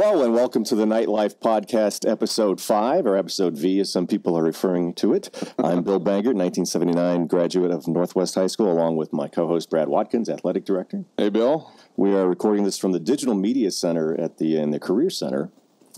Hello and welcome to the Nightlife Podcast, Episode 5, or Episode V, as some people are referring to it. I'm Bill Bangert, 1979 graduate of Northwest High School, along with my co-host Brad Watkins, Athletic Director. Hey, Bill. We are recording this from the Digital Media Center in the Career Center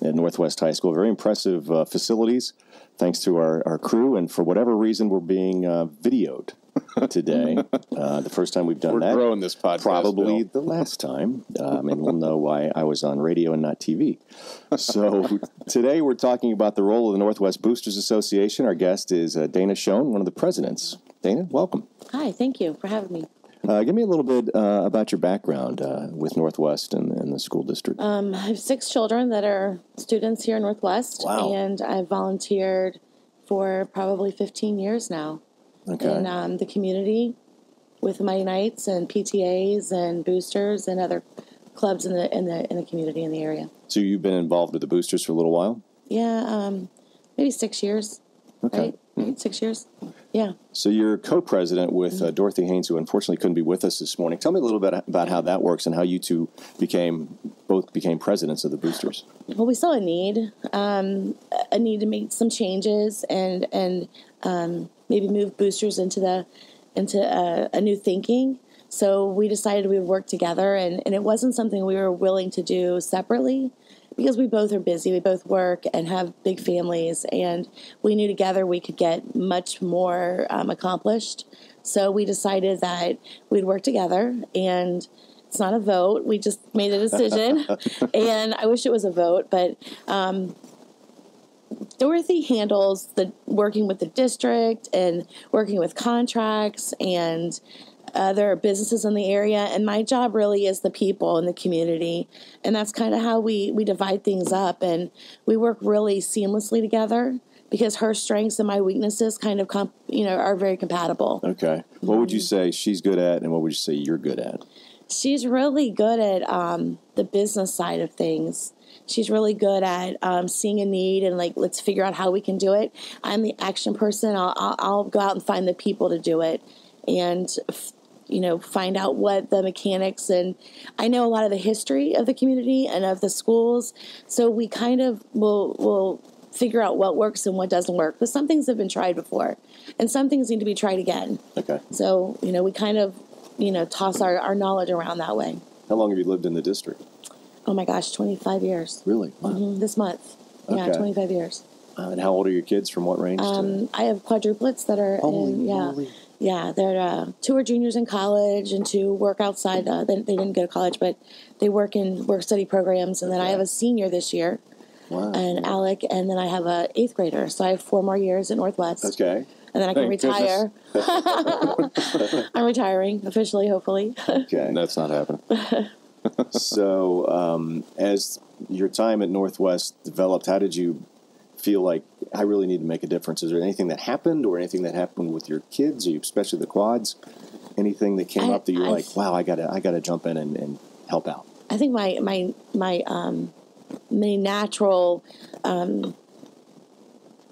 at Northwest High School. Very impressive facilities, thanks to our crew, and for whatever reason, we're being videoed today. The first time we've done that. We're growing this podcast, probably Bill. the last time. And we'll know why I was on radio and not TV. So today we're talking about the role of the Northwest Boosters Association. Our guest is Dana Schoen, one of the presidents. Dana, welcome. Hi, thank you for having me. Give me a little bit about your background with Northwest and the school district. I have 6 children that are students here in Northwest. Wow. And I've volunteered for probably 15 years now. Okay. In the community with Mighty Knights and PTAs and boosters and other clubs in the community in the area. So you've been involved with the boosters for a little while? Yeah, maybe 6 years. Okay. Right? Maybe 6 years. Yeah. So you're co-president with Dorothy Haynes, who unfortunately couldn't be with us this morning. Tell me a little bit about how that works and how you two both became presidents of the boosters. Well, we saw a need to make some changes and maybe move boosters into a new thinking. So we decided we would work together, and it wasn't something we were willing to do separately because we both are busy. We both work and have big families, and we knew together we could get much more accomplished. So we decided that we'd work together, and it's not a vote. We just made a decision, and I wish it was a vote, but Dorothy handles the working with the district and working with contracts and other businesses in the area, and my job really is the people in the community, and that's kind of how we divide things up, and we work really seamlessly together because her strengths and my weaknesses kind of are very compatible. Okay. What would you say she's good at, and what would you say you're good at? She's really good at the business side of things. She's really good at seeing a need and let's figure out how we can do it. I'm the action person. I'll go out and find the people to do it, and find out what the mechanics, and I know a lot of the history of the community and of the schools. So we kind of will figure out what works and what doesn't work. But some things have been tried before, and some things need to be tried again. Okay. So we kind of toss our knowledge around that way. How long have you lived in the district? Oh my gosh, 25 years. Really? Wow. This month. Okay. Yeah, 25 years. And how old are your kids? From what range? I have quadruplets that are Holy. Yeah, they're 2 are juniors in college and 2 work outside. They didn't go to college, but they work in work-study programs. And then I have a senior this year, and Alec, and then I have a 8th grader. So I have 4 more years at Northwest. Okay. And then I can retire. I'm retiring officially, hopefully. Okay. That's not happening. So as your time at Northwest developed, how did you feel like I really need to make a difference? Is there anything that happened, or anything that happened with your kids, or especially the quads? Anything that came up that you're like, wow, I gotta jump in and help out? I think my natural,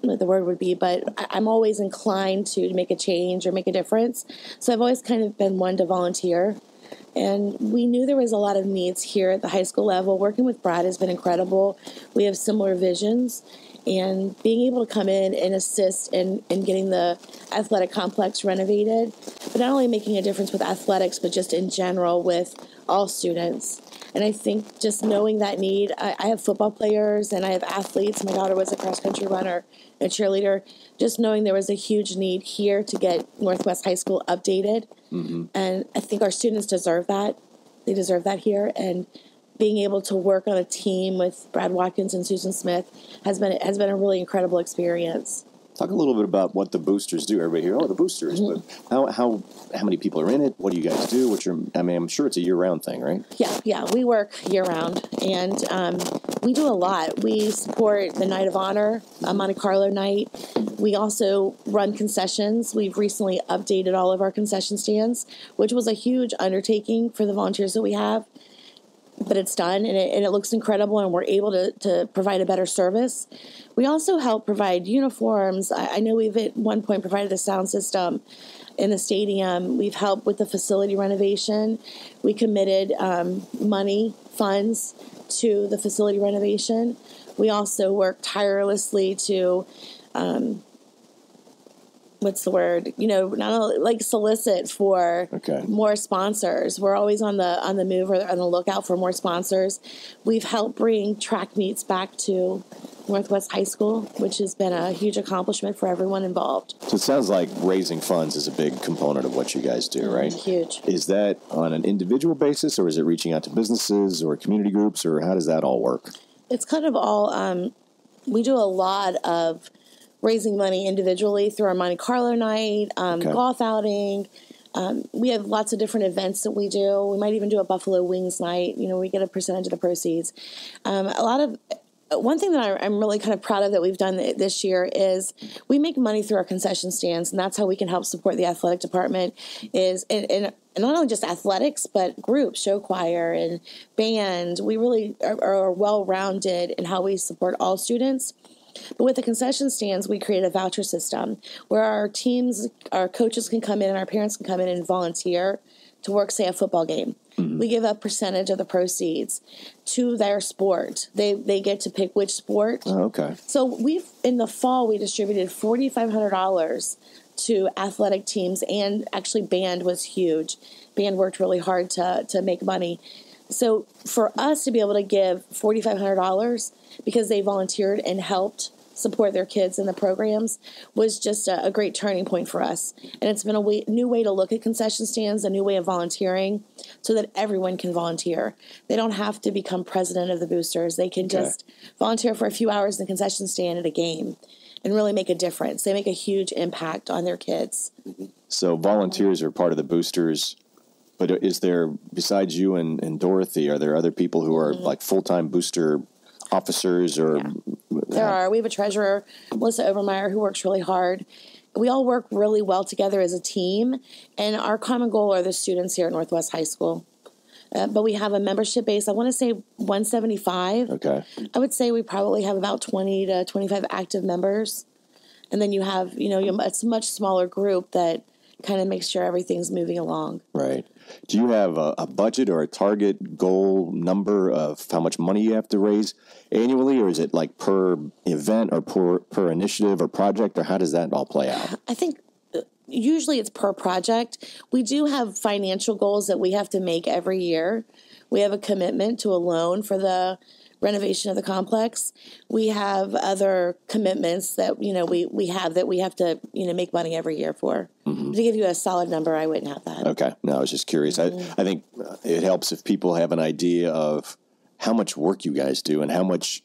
what the word would be, but I'm always inclined to make a change or make a difference. So I've always kind of been one to volunteer. And we knew there was a lot of needs here at the high school level. Working with Brad has been incredible. We have similar visions. And being able to come in and assist in getting the athletic complex renovated, but not only making a difference with athletics, but just in general with all students. And I think just knowing that need, I have football players and I have athletes. My daughter was a cross-country runner and cheerleader. Just knowing there was a huge need here to get Northwest High School updated. Mm-hmm. And I think our students deserve that. They deserve that here. And being able to work on a team with Brad Watkins and Susan Smith has been a really incredible experience. Talk a little bit about what the boosters do. Everybody here, the boosters, Mm-hmm. but how many people are in it? What do you guys do? I'm sure it's a year-round thing, right? Yeah, we work year-round, and we do a lot. We support the Night of Honor, Monte Carlo night. We also run concessions. We've recently updated all of our concession stands, which was a huge undertaking for the volunteers that we have. But it's done, and it looks incredible, and we're able to provide a better service. We also help provide uniforms. I know we've at one point provided a sound system. in the stadium. We've helped with the facility renovation. We committed funds to the facility renovation. We also work tirelessly to, not only like solicit for more sponsors. We're always on the move or on the lookout for more sponsors. We've helped bring track meets back to Northwest High School, which has been a huge accomplishment for everyone involved. So it sounds like raising funds is a big component of what you guys do, right? Huge. Is that on an individual basis, or is it reaching out to businesses or community groups, or how does that all work? It's kind of all, we do a lot of raising money individually through our Monte Carlo night, golf outing. We have lots of different events that we do. We might even do a Buffalo Wings night. We get a percentage of the proceeds. One thing that I'm really kind of proud of that we've done this year is we make money through our concession stands, and that's how we can help support the athletic department is and not only just athletics, but groups, show choir and band. We really are well-rounded in how we support all students. But with the concession stands, we create a voucher system where our coaches can come in and our parents can come in and volunteer to work, say, a football game. Mm-hmm. We give a percentage of the proceeds to their sport. They get to pick which sport. Oh, okay. So in the fall, we distributed $4,500 to athletic teams, and actually band was huge. Band worked really hard to make money. So for us to be able to give $4,500 because they volunteered and helped support their kids in the programs was just a great turning point for us. And it's been a new way to look at concession stands, a new way of volunteering so that everyone can volunteer. They don't have to become president of the boosters. They can just volunteer for a few hours in the concession stand at a game and really make a difference. They make a huge impact on their kids. So volunteers are part of the boosters. But is there, besides you and Dorothy, are there other people who are like full-time booster officers or? Yeah. There are. We have a treasurer, Melissa Obermeyer, who works really hard. We all work really well together as a team, and our common goal are the students here at Northwest High School. But we have a membership base, I want to say 175. Okay. I would say we probably have about 20 to 25 active members. And then you have, it's a much smaller group that kind of makes sure everything's moving along. Right. Do you have a budget or a target goal number of how much money you have to raise annually, or is it like per event or per initiative or project, or how does that all play out? I think usually it's per project. We do have financial goals that we have to make every year. We have a commitment to a loan for the renovation of the complex. We have other commitments that, we have to, make money every year for. Mm-hmm. To give you a solid number, I wouldn't have that. Okay. No, I was just curious. Mm-hmm. I think it helps if people have an idea of how much work you guys do and how much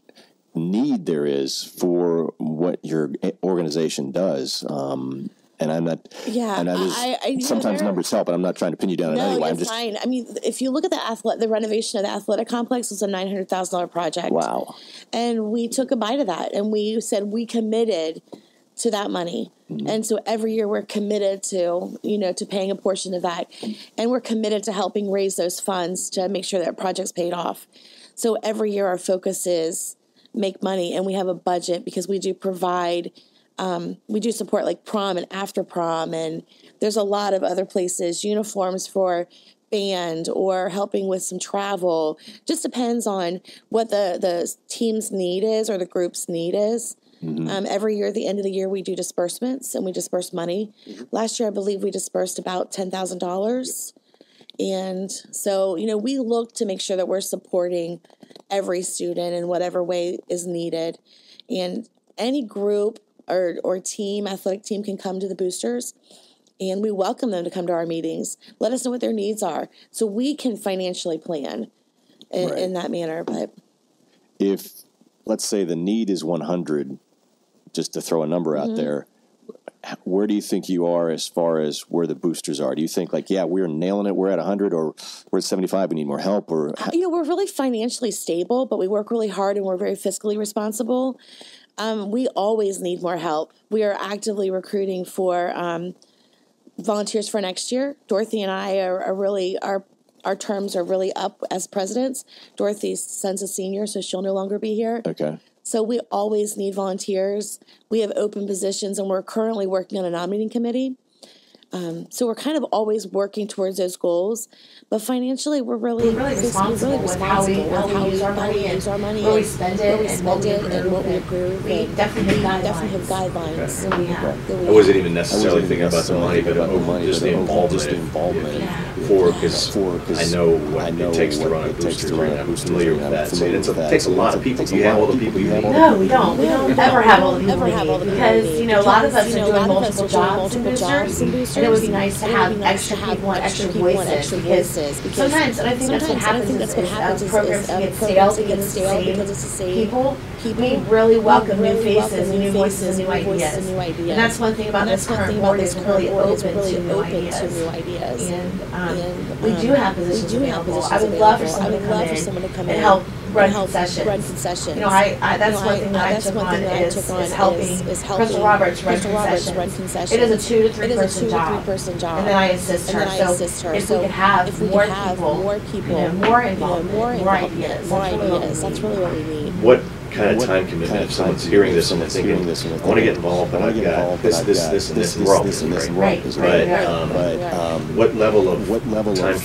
need there is for what your organization does. And I'm not. Yeah, and I sometimes numbers help, and I'm not trying to pin you down in any way. I'm just fine. I mean, if you look at the renovation of the athletic complex was a $900,000 project. Wow! And we took a bite of that, and we said we committed to that money, and so every year we're committed to to paying a portion of that, and we're committed to helping raise those funds to make sure that project's paid off. So every year our focus is make money, and we have a budget because we do provide. We do support like prom and after prom, and there's a lot of other places, uniforms for band or helping with some travel. Just depends on what the team's need is or the group's need is. Mm-hmm. Every year at the end of the year, we do disbursements and we disperse money. Mm-hmm. Last year, I believe we dispersed about $10,000. And so, we look to make sure that we're supporting every student in whatever way is needed. And any group or team, athletic team can come to the boosters, and we welcome them to come to our meetings. Let us know what their needs are so we can financially plan in that manner. But if, let's say, the need is 100, just to throw a number out there, where do you think you are as far as where the boosters are? Do you think we're nailing it, we're at 100, or we're at 75, we need more help? Or we're really financially stable, but we work really hard and we're very fiscally responsible. We always need more help. We are actively recruiting for volunteers for next year. Dorothy and I are really, our terms are really up as presidents. Dorothy's son's a senior, so she'll no longer be here. Okay. So we always need volunteers. We have open positions, and we're currently working on a nominating committee. So we're kind of always working towards those goals, but financially we're really responsible with how we use our money and where we spend it and what we approve. We definitely have guidelines. Okay. I wasn't even necessarily thinking about the money, but just the involvement. Because I know what it takes to run a booster, and I'm familiar with that. So it takes a lot of people. Do you have all the people you need? No, we don't. We don't ever have all the people we need because, a lot of us are doing multiple jobs in boosters, and it would be nice to have extra people and extra voices because sometimes, and I think that's what happens is programs get stale because it's the same people. We really welcome new faces, new voices, and new ideas. And that's one thing about this current board is really open to new ideas. And we do have positions available. I would love for someone to come in and help run concessions. That's one thing that I took on is helping Crystal Roberts run concessions. It is a 2 to 3 person job. And then I assist her. So if we could have more people, more involvement, more ideas, that's really what we need. What kind of time commitment if someone's hearing this and they're thinking, I want to get involved, but I've got this, and we're all doing great. But what level of time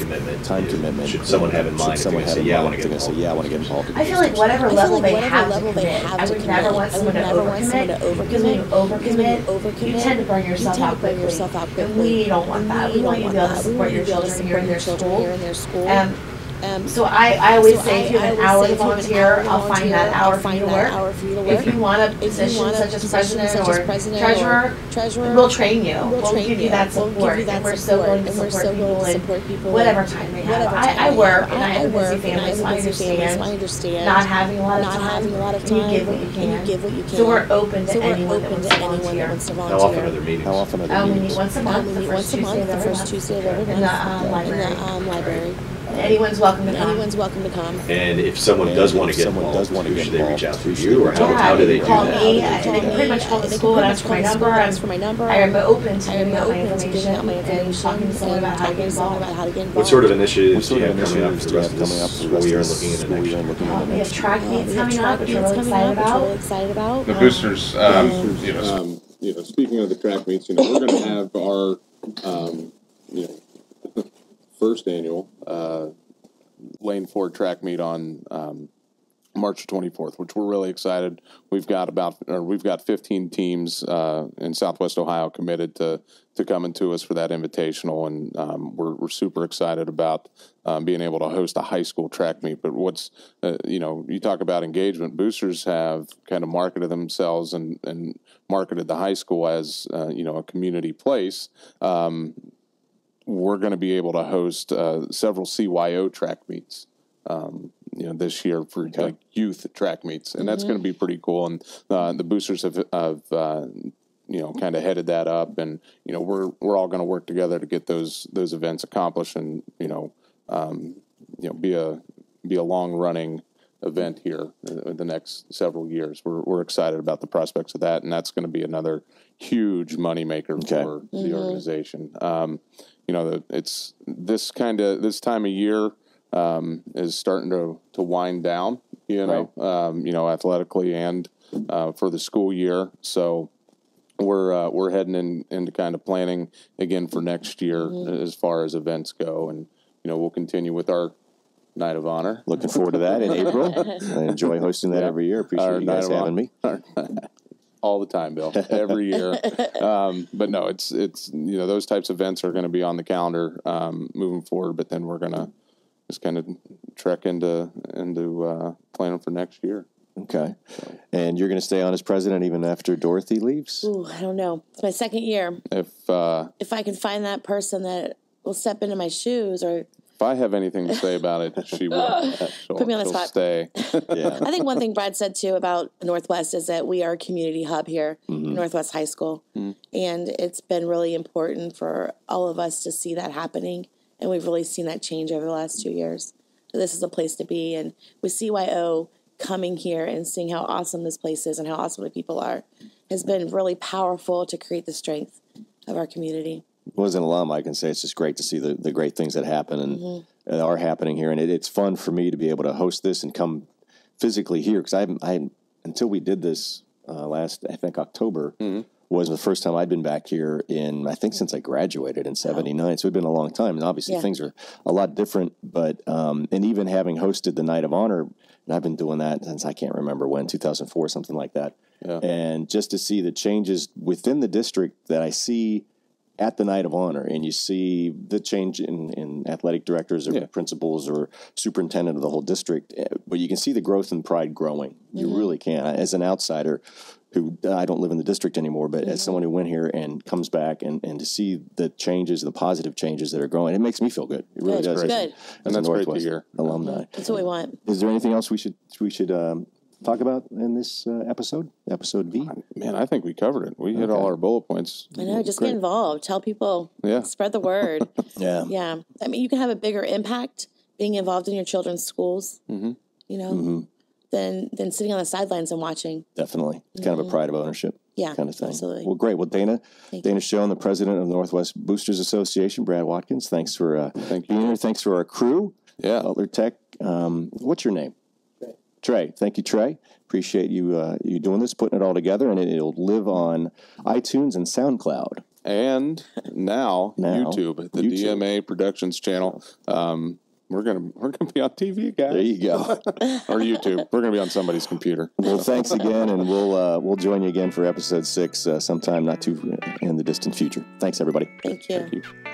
commitment should someone have in mind if they're going to say, yeah, I want to get involved? I feel like whatever level they have to commit, I would never want someone to overcommit, because when you overcommit, you tend to burn yourself out quickly. And we don't want that. We want you to be able to support your children here in their school. So I always say if you have an hour to volunteer, I'll find that hour for you to work. If you want a position such as president or treasurer, we'll train you. We'll give you that support. And we're so willing to support people in whatever time they have. I work and I have a busy family, so I understand not having a lot of time. You give what you can. So we're open to anyone that wants to volunteer. How often are there meetings? We meet once a month, the first Tuesday of every month in the library. Anyone's welcome to come. And if someone does want to get involved, who should they reach out to you, or how do they do call that? Me. They can pretty much call the school and ask for my number. I'm open to giving out my information and talking to someone about how to get involved. What sort of initiatives do you have coming up for the rest of this school year and looking into next year? We have track meets coming up, which we're really excited about. The boosters, speaking of the track meets, we're going to have our, first annual Lane Ford track meet on March 24th, which we're really excited. We've got 15 teams in Southwest Ohio committed to coming to us for that invitational, and we're super excited about being able to host a high school track meet. But what's you talk about engagement. Boosters have kind of marketed themselves and marketed the high school as a community place. We're going to be able to host several CYO track meets, this year for like youth track meets, and that's going to be pretty cool. And the boosters have kind of headed that up, and we're all going to work together to get those events accomplished, and be a long running event here in the next several years. We're excited about the prospects of that, and that's going to be another huge moneymaker for the organization. It's this time of year is starting to wind down, athletically and for the school year. So we're heading into kind of planning again for next year as far as events go, and we'll continue with our Night of Honor. Looking forward to that in April. I enjoy hosting that every year. Appreciate you guys having me. All the time, Bill. Every year. But no, it's those types of events are going to be on the calendar moving forward. But then we're going to just kind of trek into planning for next year. Okay. And you're going to stay on as president even after Dorothy leaves? Ooh, I don't know. It's my second year. If I can find that person that will step into my shoes, or if I have anything to say about it, she will. Put me on the spot. Stay. Yeah. I think one thing Brad said too about Northwest is that we are a community hub here, Northwest High School, and it's been really important for all of us to see that happening, and we've really seen that change over the last 2 years. So this is a place to be, and with CYO coming here and seeing how awesome this place is and how awesome the people are has been really powerful to create the strength of our community. Well, as an alum, I can say it's just great to see the great things that happen and are happening here. And it's fun for me to be able to host this and come physically here, because I until we did this last, I think, October, was the first time I'd been back here in, I think, since I graduated in '79. So it'd been a long time, and obviously things are a lot different. But and even having hosted the Night of Honor, and I've been doing that since I can't remember when, 2004, something like that. Yeah. And just to see the changes within the district that I see at the Night of Honor, and you see the change in athletic directors or principals or superintendent of the whole district, but you can see the growth and pride growing. You really can. As an outsider who, I don't live in the district anymore, but as someone who went here and comes back and to see the changes, the positive changes that are growing, it makes me feel good. It really does. Good. And that's great to hear. Alumni. That's what we want. Is there anything else we should talk about in this episode B? Man, I think we covered it. We hit all our bullet points. I know, just get involved. Tell people. Yeah. Spread the word. Yeah. I mean, you can have a bigger impact being involved in your children's schools, you know, than sitting on the sidelines and watching. Definitely. It's kind of a pride of ownership kind of thing. Absolutely. Well, great. Well, Dana Schoen, the president of the Northwest Boosters Association, Brad Watkins, thanks for being here. Thanks for our crew. Yeah. Butler Tech. What's your name? TRAE. Thank you, TRAE. Appreciate you you doing this, putting it all together, and it'll live on iTunes and SoundCloud. And now YouTube, the DMA Productions channel. We're gonna be on TV, guys. There you go. Or YouTube. We're gonna be on somebody's computer. Well, thanks again, and we'll join you again for episode 6 sometime not too in the distant future. Thanks, everybody. Thank you. Thank you.